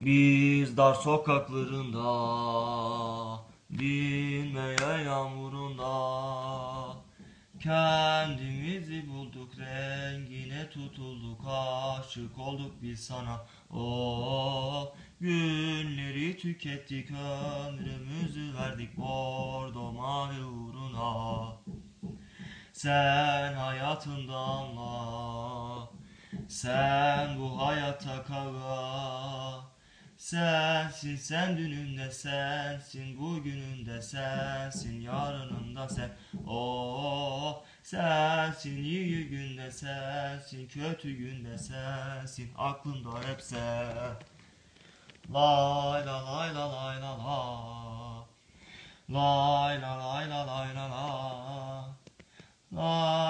Biz dar sokaklarında, dinmeye yağmurunda, kendimizi bulduk, rengine tutulduk, aşık olduk biz sana. O günleri tükettik, ömrümüzü verdik bordo mavi uğruna. Sen hayatında anla, sen bu hayata kala. Sensin, sen dününde sensin, bugününde sensin, yarınında sen. Oh, sensin, iyi günde sensin, kötü günde sensin, aklımda hep sen. Lay la lay la lay la la. Lay la lay la lay la la. Lay